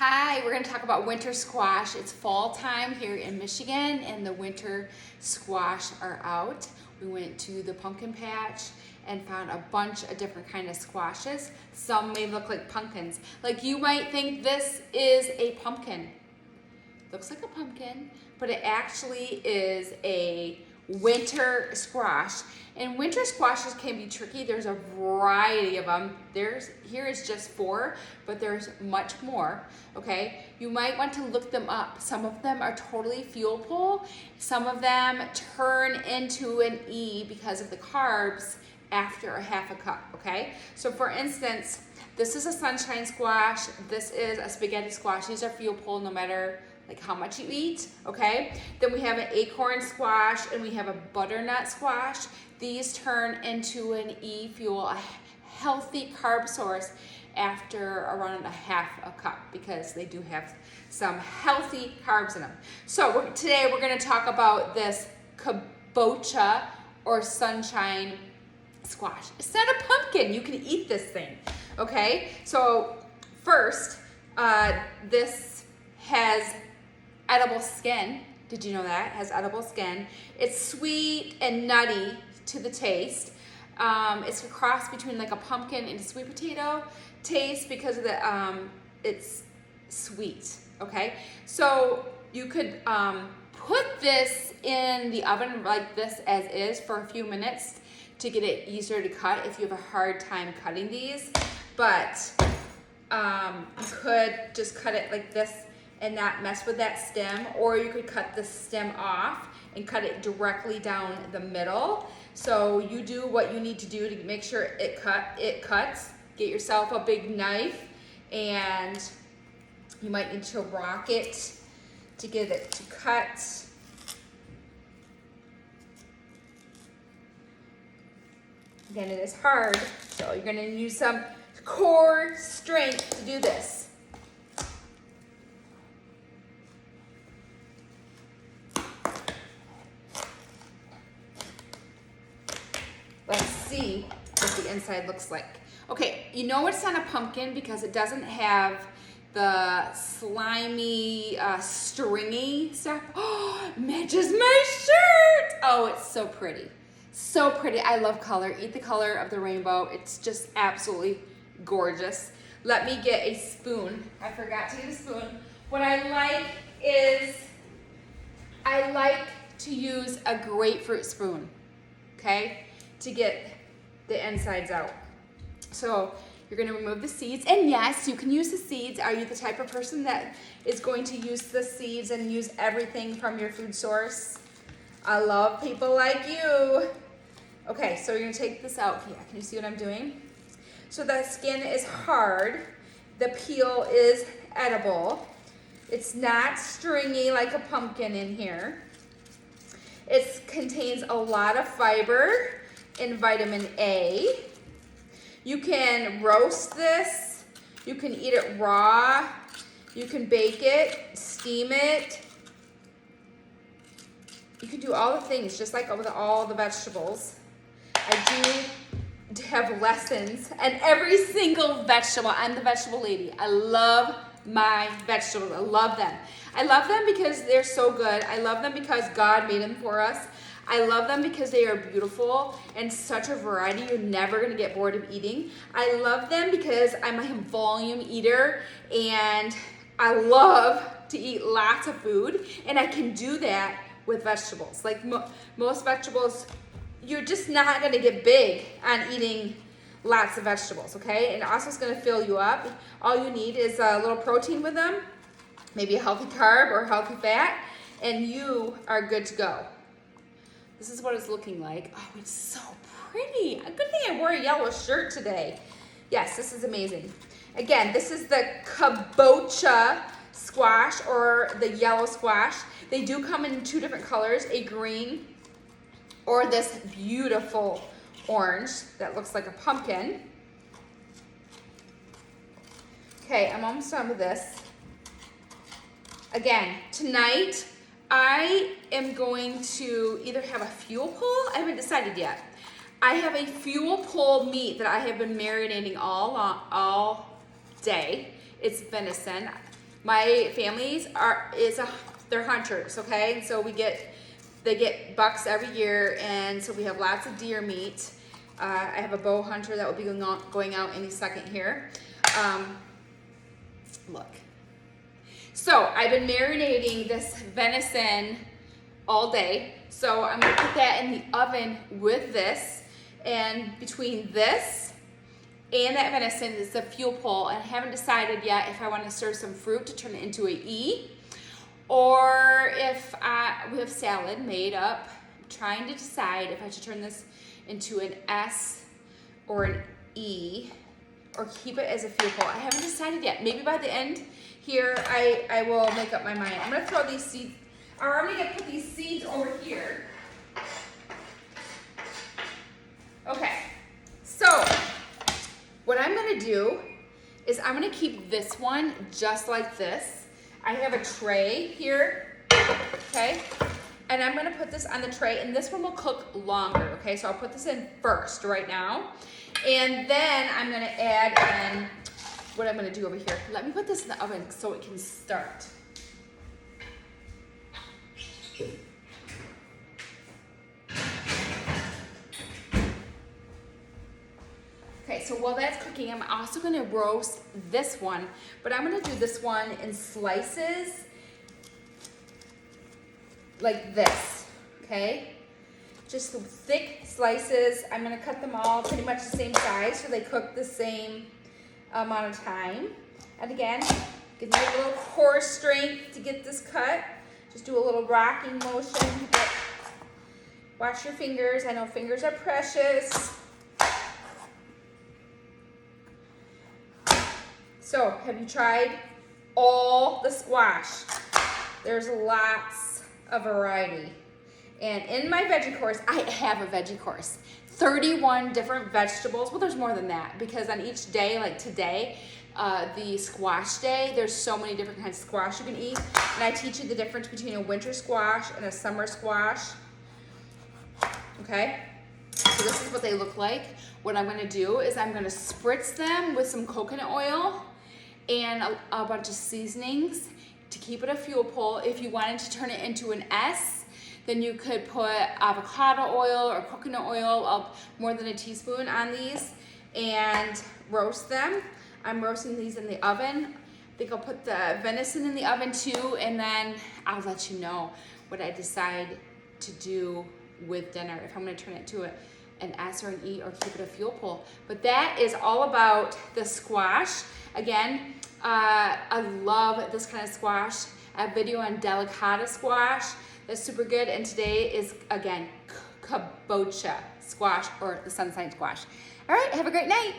Hi, we're going to talk about winter squash. It's fall time here in Michigan and the winter squash are out. We went to the pumpkin patch and found a bunch of different kind of squashes. Some may look like pumpkins. Like you might think this is a pumpkin. Looks like a pumpkin, but it actually is a winter squash. And winter squashes can be tricky. There's a variety of them. Here is just 4, but there's much more, okay? You might want to look them up. Some of them are totally fuel pull. Some of them turn into an E because of the carbs after a half a cup, okay? So for instance, this is a sunshine squash. This is a spaghetti squash. These are fuel pull no matter like how much you eat, okay? Then we have an acorn squash and we have a butternut squash. These turn into an E fuel, a healthy carb source after around a half a cup because they do have some healthy carbs in them. So today we're gonna talk about this kabocha or sunshine squash. It's not a pumpkin, you can eat this thing, okay? So first, this has edible skin. Did you know that? It has edible skin. It's sweet and nutty to the taste. It's a cross between like a pumpkin and a sweet potato taste because of the it's sweet, okay? So you could put this in the oven like this as is for a few minutes to get it easier to cut if you have a hard time cutting these. But you could just cut it like this and not mess with that stem, or you could cut the stem off and cut it directly down the middle. So you do what you need to do to make sure it cuts. Get yourself a big knife and you might need to rock it to get it to cut. Again, it is hard, so you're gonna use some core strength to do this. Let's see what the inside looks like. Okay, you know it's not a pumpkin because it doesn't have the slimy, stringy stuff. Oh, it matches my shirt. Oh, it's so pretty. So pretty. I love color. Eat the color of the rainbow. It's just absolutely gorgeous. Let me get a spoon. I forgot to get a spoon. What I like is I like to use a grapefruit spoon, okay, to get the insides out. So you're gonna remove the seeds, and yes, you can use the seeds. Are you the type of person that is going to use the seeds and use everything from your food source? I love people like you. Okay, so you're gonna take this out. Yeah, can you see what I'm doing? So the skin is hard. The peel is edible. It's not stringy like a pumpkin in here. It contains a lot of fiber and vitamin A. You can roast this. You can eat it raw. You can bake it, steam it. You can do all the things just like with all the vegetables. I do have lessons and every single vegetable. I'm the vegetable lady. I love my vegetables. I love them. I love them because they're so good. I love them because God made them for us. I love them because they are beautiful and such a variety. You're never gonna get bored of eating. I love them because I'm a volume eater and I love to eat lots of food, and I can do that with vegetables. Like most vegetables, you're just not gonna get big on eating lots of vegetables, okay? And also it's gonna fill you up. All you need is a little protein with them, maybe a healthy carb or healthy fat, and you are good to go. This is what it's looking like. Oh, it's so pretty. A good thing I wore a yellow shirt today. Yes, this is amazing. Again, this is the kabocha squash or the yellow squash. They do come in 2 different colors, a green or this beautiful orange that looks like a pumpkin. Okay, I'm almost done with this. Again, tonight I am going to either have a fuel pull. I haven't decided yet. I have a fuel pull meat that I have been marinating all day. It's venison. My families they're hunters, okay? And so they get bucks every year, and so we have lots of deer meat. I have a bow hunter that will be going out any second here. Look. So I've been marinating this venison all day. So I'm gonna put that in the oven with this, and between this and that venison is the fuel pole, and I haven't decided yet if I want to serve some fruit to turn it into an E, or if we have salad made up. I'm trying to decide if I should turn this into an S or an E, or keep it as a fuel pole. I haven't decided yet. Maybe by the end here, I will make up my mind. I'm gonna throw these seeds, or I'm gonna put these seeds over here. Okay, so what I'm gonna do is I'm gonna keep this one just like this. I have a tray here, okay? And I'm gonna put this on the tray, and this one will cook longer, okay? So I'll put this in first right now. And then I'm gonna add in what I'm gonna do over here. Let me put this in the oven so it can start. Okay, so while that's cooking, I'm also gonna roast this one, but I'm gonna do this one in slices like this, okay? Just some thick slices. I'm gonna cut them all pretty much the same size so they cook the same amount of time. And again, give me a little core strength to get this cut. Just do a little rocking motion. Watch your fingers. I know fingers are precious. So, have you tried all the squash? There's lots of variety. And in my veggie course, I have a veggie course. 31 different vegetables. Well, there's more than that, because on each day, like today, the squash day, there's so many different kinds of squash you can eat. And I teach you the difference between a winter squash and a summer squash. Okay? So this is what they look like. What I'm gonna do is I'm gonna spritz them with some coconut oil and a bunch of seasonings to keep it a fuel pole. If you wanted to turn it into an S, then you could put avocado oil or coconut oil, more than a teaspoon on these, and roast them. I'm roasting these in the oven. I think I'll put the venison in the oven too, and then I'll let you know what I decide to do with dinner, if I'm gonna turn it to an S or an E or keep it a fuel pole. But that is all about the squash. Again, I love this kind of squash. I have a video on delicata squash that's super good, and today is, again, kabocha squash, or the sunshine squash. All right, have a great night.